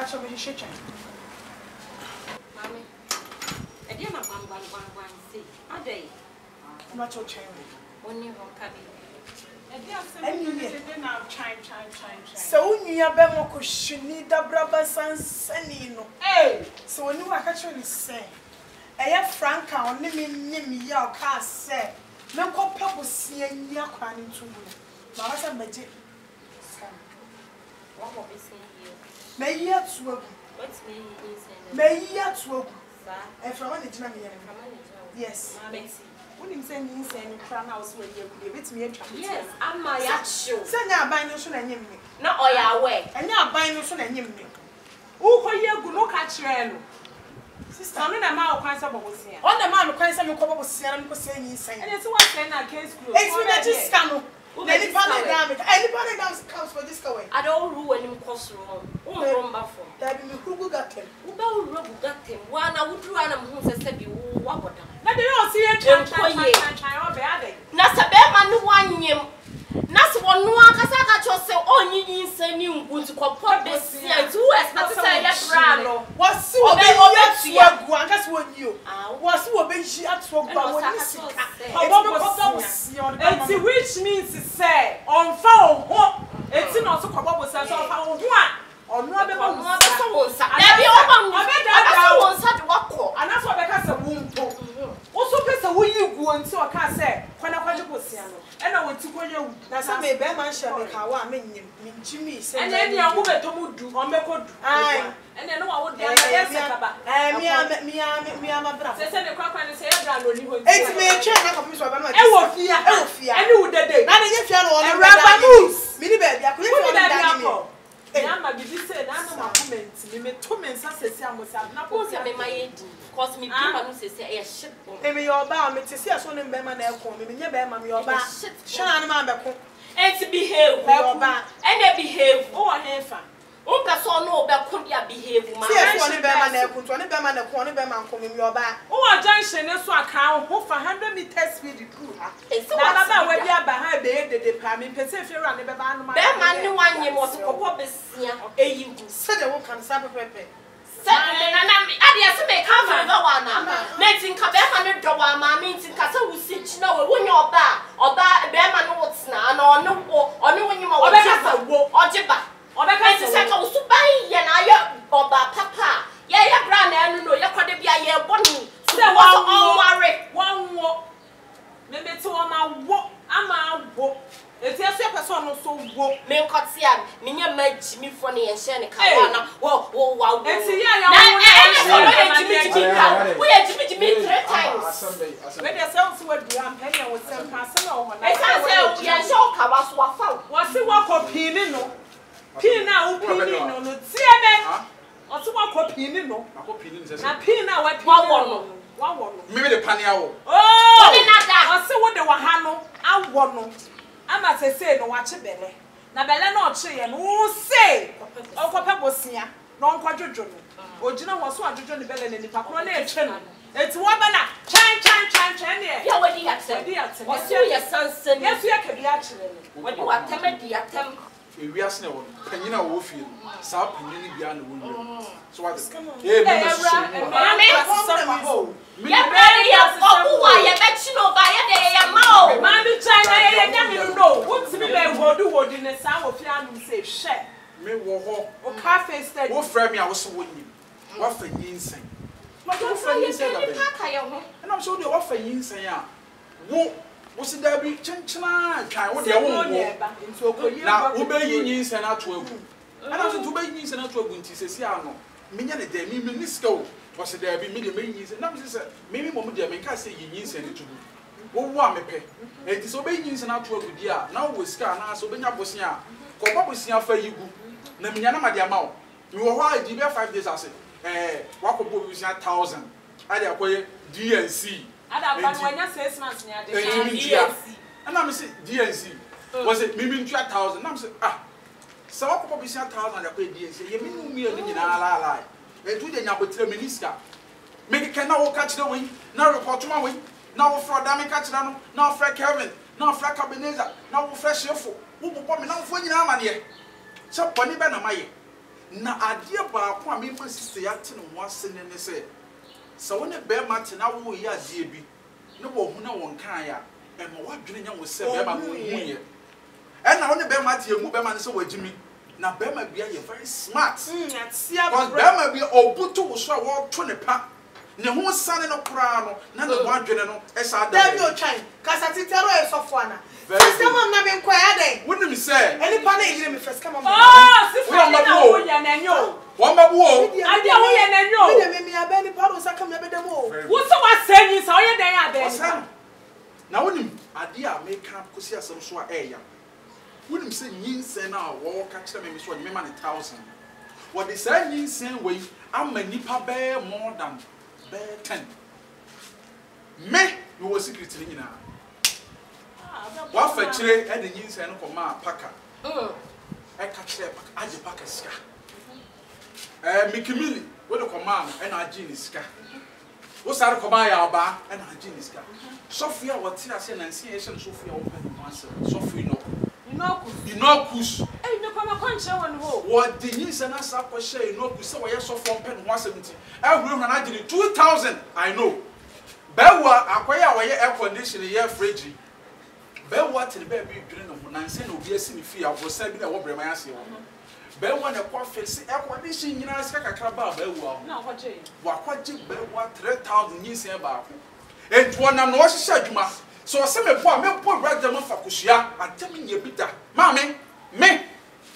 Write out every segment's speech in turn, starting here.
catch up with the chicken. Mammy, I didn't have one see. A day. Not your chain. Only one cabin. And you now chime. So you are Bemo Kushini, the Brabba San Sanino. Eh, so when you are actually saying, I have Franca on me, your car said, no copper was seeing your crying to me. Massa Magic. What will be saying here? May yet swim. What's me insane? May yet swim. Sir, And from an Italian. Yes. When you send insane crown house where you give it to me. Yes, I'm my actual. Send our buying no sooner than you. Not all your way. And now buying no sooner than you. Who for you go look at your sister? I'm in a mile quite some was here. On the man who quite some couple was saying insane. And it's what saying that case. It's just scandal. Anybody down comes for this going. I don't ruin him cost room. That who got him? Who got him? One I would run him who said you what would have. Let me all see a child. Nasa Beman one yim. Nasa one one Casaka chose on you insane you would comport this year. Who has not said that? Was so that's what you was who obey she at work. Which means to say on foul. It's not so probable sense of how one. Or no, I and that's what because of womb. Also, person will you go until I can't say when I want to go see. And I want to go you. Now, some may bear man shall make how I mean Jimmy said, and then your woman to do on the code. Aye, and then I would me, I'm a brother. Send a crack and say, it's me a chain of Miss Obama. I will fear, and you would the day. Now, if you're on a rubber moose, Minnie Baby, I couldn't. I'm a busy I'm a comment. You made 2 minutes. I said, I was not my age. Cost me, I say, a ship. Maybe your bar, Mrs. Yes, one in Beman, me, never, mammy, your bar. Shan, mamma, and to behave, and they behave, oh, I have. Oh, that's all no, but could you behave? Yes, one in Beman, put one in Beman, a corner Beman coming your bar. Oh, a junction, that's what I count, hope for 100 meters with the crew. It's not about where you are behind the department, Pacific, and the Beman, Beman, one year was a couple of you said a walk on Sabbath Pepe. I may come and go on. Let's think of $100 my means in Casa who sit no when you're back or that Beman what's now, or no when you are or Jibba. Or because the second was to buy Yanaya or Papa. Yeah, brand and no, you could be a year one. So one worry, one walk. Maybe 2 on my walk. I'm a walk. It's a person so walk. Men cut see me match me funny and Shannon. Wow, and see, we had Jimmy 3 times. When yourselves were down, Penny was some personal. I can't say, yes, your car was the walk of Pinino. Pina, Pinino, no, see, or to walk of Pinino. Pina, what maybe the Paniao. Oh, I see what they were Hano. I want. I must say, no, watch a belly. Na belle no che and who say, oh, Papa Bosia, non quadruple. Ojina was one to join the belly and the Papa. It's one banana. Chan, yeah, what do you have? What's your son's son? Yes, you can be actually. When you are timid, the attempt. We are snow, Penina Wolfield, South Penny beyond the wound. So what's coming? Yeah, what's the Debbie Chinchina? Now, obey years and out to and I was to obey years and out to a winter, says Yano. Minion a day, Minisco was a Debbie, million and numbers, maybe Moment, I can't say years and it to do. Oh, one me pay. It is obeying years and out to a good year. Now we scan us, obeying up with Sia. Go up with Sia for you. Namiana, my dear mouth. You were why you 5 days, I said, walk up with 1,000. I acquire DNC. I don't when you say 6 months near the DNC. And I'm saying DNC. Was it maybe 2,000? I'm saying, so I probably 1,000 I pay DNC. You mean me in lie. They do the Nabotre Minister. Make it can now catch the wing, now report to my wing, now for Dami catch down, now for Kevin, now for Cabineza, now for Fresh Sheffo. Who will put me now for your money? So, Bonnie Banamay. na adie baako a me ma sisi ya te no ho ase ne se so woni be ma te na wo yi adie bi ne wo hu na won kan ya e ma wadwene nya wo se be ma no hu ye e na woni be ma te emu be ma ne se wagimi na be ma bia ye very smart because be ma bia obuto wo so a wo to ne pa ne ho sane no kura no na ne wadwene no e sa da David Ochan kasatitero e sofo ana first come on na me nkwa ya den woni mi say any pa na yire me first come on sister na wo ya na nyo wo mabu o ade wo ya na nyo me me aba ni pa ro saka me be dem o wo so wa sanyi sa wo ya den ya den na woni ade a me ka kosi asem so a e ya woni say nyinsen na wo ka kire me so me ma ne 1000 what they say nyinsen we ama nipa be more than 10 me no was secret ni nyina wa fa kire e de nyinsen no koma paka e ka kire paka age paka sika mikimili wo de koma e na age ni sika wo sare koma ya oba e na age ni sika sofia wo ti ase na nsi e hye sofia wo pa ni ase sofia no inokus eh me koma konche won ho wo de nyinsen na sa ko hye inokus se wo ye sofo mpa ni ase nti e huru na age ni 2000 I know bewa akoya wo ye air condition ye fridge bewa te be bi dwene no ho nanse na obi asi ni fi abosa bi na wo brema ase wo bewa na kwa fix air condition nyina sika kakra ba bewa na kwaje wa kwaje bewa 3000 nyinsen ba ko enti wonam na wo hyehyɛ adwuma so se me bo a me bo brother mo fa kosia atam nye bi da ma me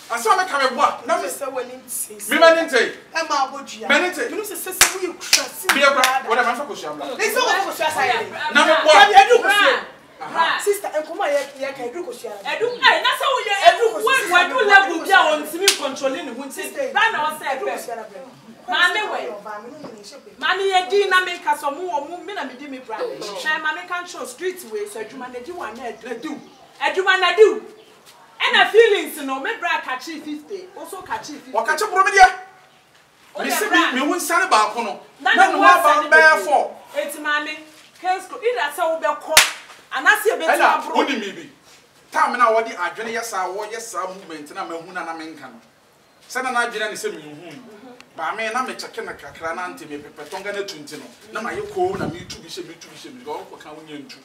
asa me ka me bo a na me se wani nti me ma nti e ma abodua me nti me no se se wo krasi me bra wo na ma fa kosia bla ni so wo kosia sai na me bo edu kosia sister enkomo ye ka edu kosia edu ai na se wo ye edu wo do level bia won timi controlling ne hunti ba na wo se be Mami we. Mami ye di na me ka so mu me na me di me bra. Na mami kan show street way so adwuma na di one na do. Adwuma na do. E na feelings no me bra ka chi 50. Also ka chi 50. Wa ka chi bro me dia. Me se me hu nsane ba ko no. Na no wa ba be for. Eti mami case ko ida se wo be ko. Anase e be ti abro. Woni mi bi. Time na wo di adwene yesa wo yesa movement na mahu na me nka no. Se na adwene ne se me hu. Ba me na me cheke na kakra na ante me pepetonga na tunti no na ma ye ko na me tu bi she go ko ka wonya ntu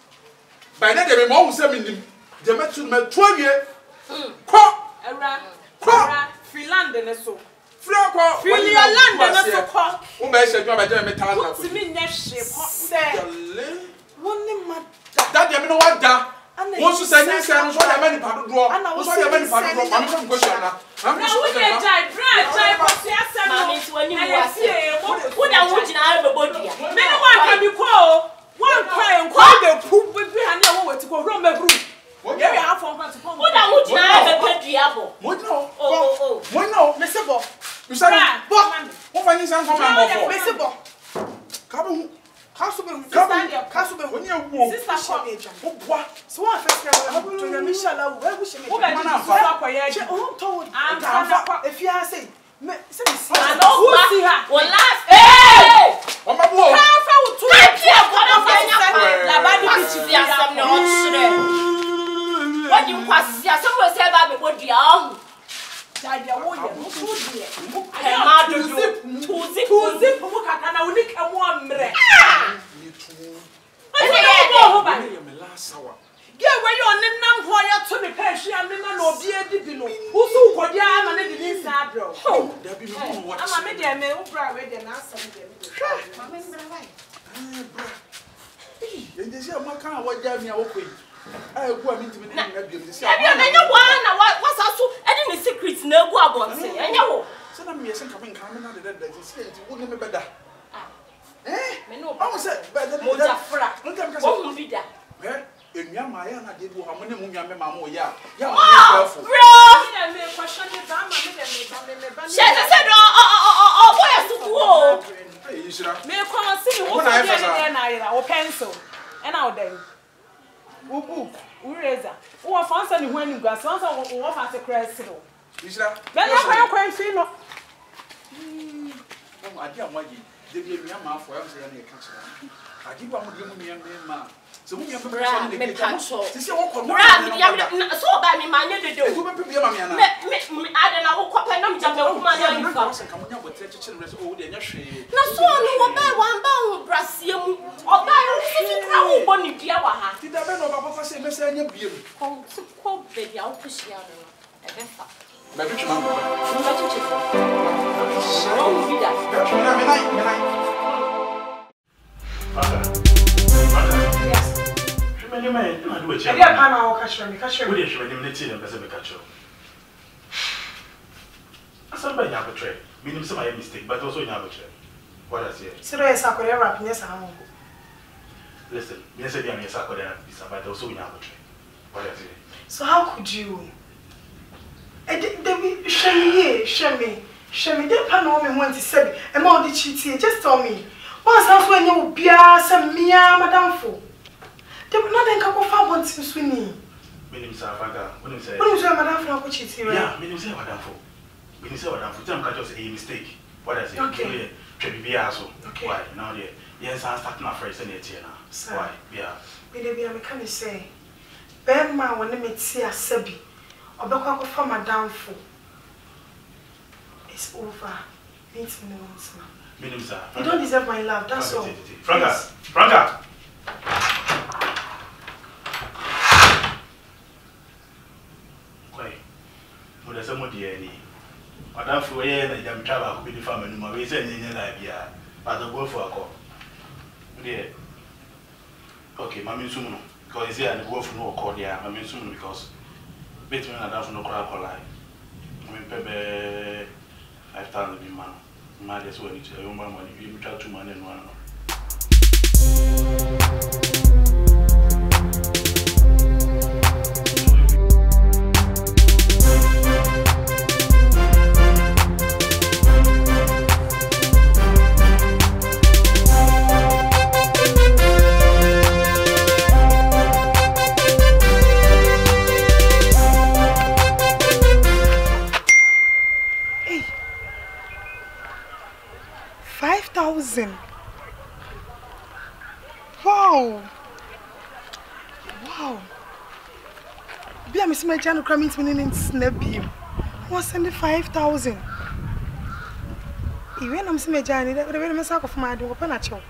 ba na de me mo hu se me nim de me tu me tu awie ko era Finland ne so Finland ne so ko wo ba she dwa ba je me taza ko ti me nya hye ko se woni ma da de me no wada wo so sa nyi se no so da me ni pado do wo so da me ni pado do ma me ko question na na wo ye jai ko si asem no mami ti woni mu ase wo da wo jina ara bebodia me no wa ka mi ko one cry de pu bi ha na wo weti ko ro mebru ye we have for part ko wo da wo jina ara bebodia bo mo no mo no me se bo you say bo wo fa nyi se nko ma bo me se bo ka bo kaso be woni ewu sister ko wo boa so wa first time to na mishala wo we she me wo be ji so akoye che o to am if you say me se me see I know who see her wo last wo ma bo ka fa wo tu ko na fa nya la ba di bi ti asem na o chire wodi nkwasi asem wo se ba bebodia o Daddy, wo ye mo so die. Ai ma do tuzi mo kaka na woni ka mo amre. ni tu Ani ye ho ba. ni me last hour Ge we ye onenam ho ya to me pa hwe ame na obi edi bi no. Wo so ukodi ama na di ni sa abro. da bi me ko what Ama me de me wo bra we de na asem de me. mama mbra vai ye je se ma kan wa ja mi a wo ko yi ai ku a mi ntimi na bi mi se e bi na nya wa na wa sa so e di ni secret na egu abonse enya wo se na me se nka me nka me na de de se enti wo ne me beda me no ba mo se be de mo jafra nka me ka wo hu bi da enua ma ya na de bu ha mo ne mu nua me ma mo ya ya mo ne careful bro Me de me question ni ba ma me de me ba she se do boy suku o ei shira me ko si wo ko de na ira wo pencil e na wo den wo book wo razor wo fansa ni hu ani gua so fansa wo fa se crash no shira me na kwa fi no adi amaji de bi enua ma afọ ya se ya na e ka chira adi ba mo de mu nua me ma So when you have bra me pacho. This is what call Bra so ba me manye de do. You be pay mama yana. Me ade na wo kopa na me jam na kuma na yin fa. Come on, what tell children rest oh dey nya hwe. Na so no wo ba wan ba wo brasie mu. Oba yo so kra wo bo ni bia wa ha. Ti da be no papa say me say nya biem. Ko be dia wo pushia no. E be fa. Me bi tuma mo. Mo tu chi fo. No vida. Me nai. Yes. You may do a check. I can't now catch me. What is your name? Let's see them as a catcher. Somebody have a tray. Meaning some mistake, but also in a tray. What I say? So there's a career rap, yes, I won't. Listen, yes, I am a sacoda, but also in a tray. What I say? So how could you? Show me. They panel me when to say, and all the cheating. Just tell me. Once I was when you be some mia, madame for. They were not in couple of want to swing me. Meaning, sir, what you say? What is your madame for cheating? Yeah, meaning, say what I'm for. Meaning, say what I'm for. Tell me, just a mistake. What I say? Okay. Be also. Okay. Why? Now, yes, I'm starting my first in it here now. Why? Yeah. Maybe I can say, Benma when they meet see a sebi, or the cock for madame for. It's over. Meet me once now. Meaning, sir. You don't deserve my love, that's all. Franca! Why? What does someone do any? Madame Foyer and Jam Trava could be the family, my way saying in your idea, but the work for a call. Dear. Okay, Mammy Sumo, because here and the wolf no call there, Mammy Sumo, because between a dozen no crowd collide. I mean, Pebe, I've done the man. My dear, so it's a woman when you try to man and one. Hey, 5,000. Wow. Be a Miss Majano cramming to me in Snapbeam. What's in the 5,000? Even I'm Miss Majani, the very massacre of my door, Panacho.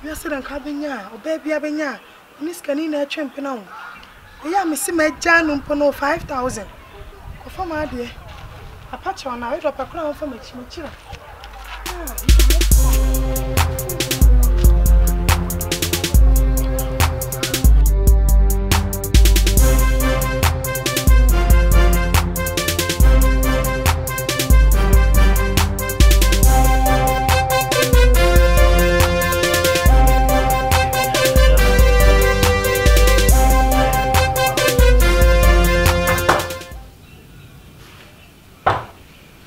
You are sitting Cabinia, or baby Abena, Miss Canina Champion. Yeah, Miss Majano Pono 5,000. Go for my dear. A patch on I drop a crown for my children.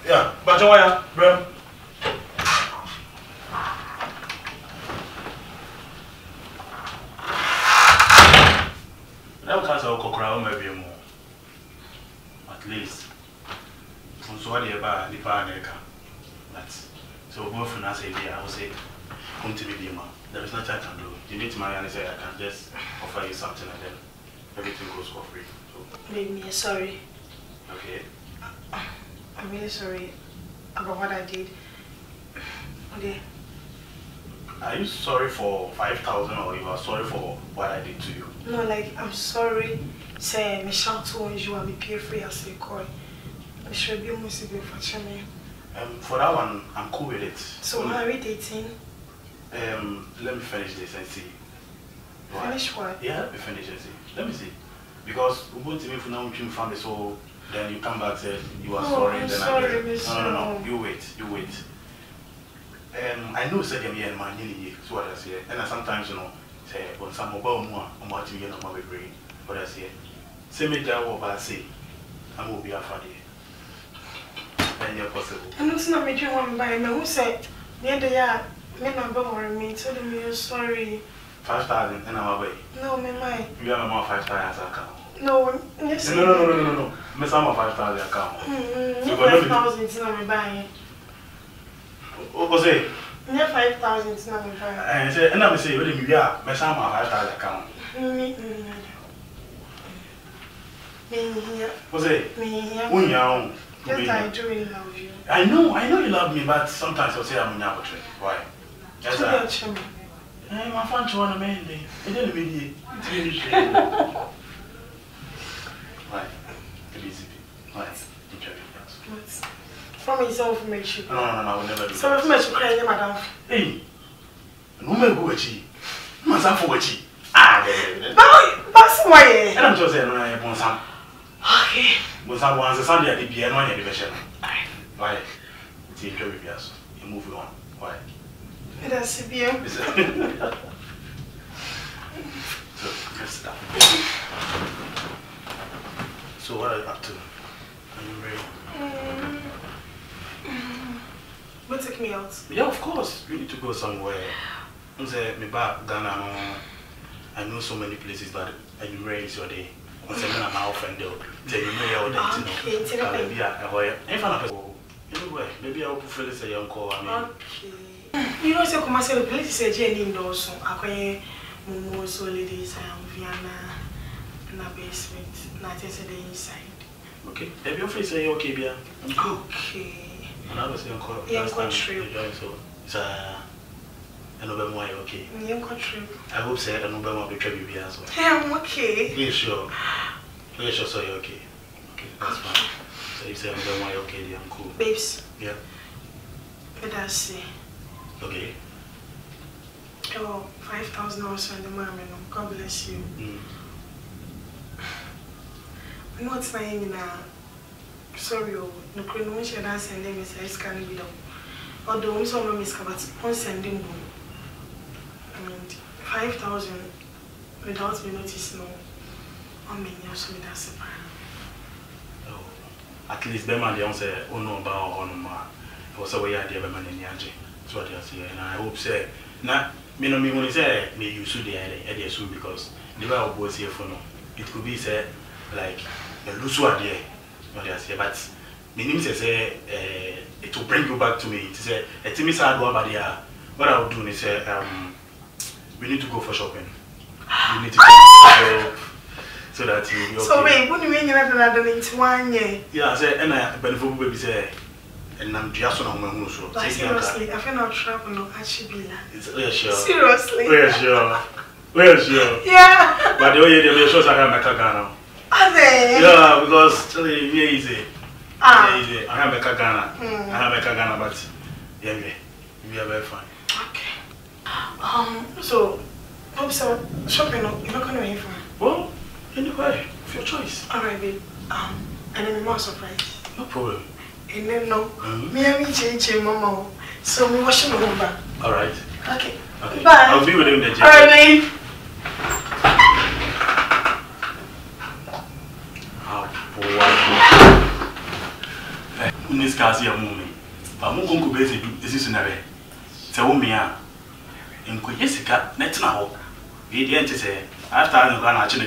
Yeah, but why, bro? Now, can't I go crowd maybe more? At least, so what you buy the paneka. That's so both from us, I will say, come to me, Dima. There is nothing I can do. You need to marry and say, I can just offer you something and then everything goes for free. So, Baby, sorry. okay. I'm really sorry about what I did. Okay. Are you sorry for 5,000 or you are sorry for what I did to you? No, like, I'm sorry. Say, Michelle told you I'm pay free as a call. I should be almost a bit for me. For that one, I'm cool with it. So, how are we dating? Let me finish this and see. Finish what? Yeah, let me finish and see. Let me see. Because we both even now you found it, so then you come back and say you are sorry. I'm then sorry, No. You wait. I know said me and man so what I say. And sometimes say when some mobile more to me and my brain. What I say. Say me that what I say. I will be a father. And you're possible. I'm not making one by me. Who said the other year, me number worry me, told me you're sorry. 5,000 and I'm away. No, me mind. You have more 5,000 account. No, yes. No. Miss I'm a 5,000 account. 5,000 is not me buying. What was it? Near 5,000 is not me buying. And say, and I say, what do you mean? Miss I'm a 5,000 account. What's it? Yes, I do really love you. I know you love me, but sometimes I'll say I'm in your trip. Why? Yes, my fun to one man. It didn't mean why? Why? From his own information. No, I will never do so if much crying, madam. Hey, no man go at you. Must for what you. Ah, that's why. And I'm just saying, I want some. Okay. Was I once a Sunday at the piano and division? Why? Take your repairs. You move on. Why? That's a beer. So, let's start. So, what are you up to? Are you ready? Will take me out? Yeah, of course. You need to go somewhere. I'm saying, me back Ghana. I know so many places, but are you ready? Is your day? I'm saying, I'm offended. Tell you, all that. Maybe I'll put Phyllis a young call. Okay. You know, so come say the police say Jenny indoors. I Momo so ladies Vienna in a basement. Not just the inside. Okay. Have your face say okay, Bia? Okay. And I was saying, yeah, trip. So it's a no more okay. Yeah, trip. I hope say a no more be trip Bia as well. Yeah, I'm okay. Yeah, sure. Yeah, sure. So you're okay. Okay, that's fine. So you say I'm more okay, then I'm cool. Babes. Yeah. Let us see. Okay. Oh, 5,000 also in the moment. God bless you. I know it's my name now. Sorry, no crane when she dance send them is can be done. Although we saw no miss but on sending boom. And 5,000 without me notice no. On me also with that surprise. Oh, at least them and the answer oh no about on ma. Was a way idea of money in Yaji. That's what I say, and I hope say now me no me when say me use the idea soon because the way I was here for no. It could be say like a loose idea. What I say, but meaning say it will bring you back to me. It say a Timmy sad one, but yeah, what I will do is say we need to go for shopping. You need to go so that you will be okay. So wait, what do you mean you have another into 1 year? Yeah, I say and I benefit baby say and I'm just on my moon so. Seriously, I feel not travel no actually. Yeah, sure. Seriously. Yeah, sure. Well, sure. Yeah. But the way they show I have my Ghana. Are they? Yeah, because it's easy. Easy. I have a Ghana. I have a Ghana, but yeah, we are very fine. Okay. So, hope so. Shopping, you're not going to wait for me. Well, anyway, of your choice. Alright, babe. And then more surprise. No problem. And then no. Me and me change mama. So we wash my home back. Alright. Okay. Okay. Bye. I'll be with him the gym. Alright, babe. This case here, mommy. But I'm going to be busy soon. Tell me, and Jessica, let's know. We didn't say after I'm going to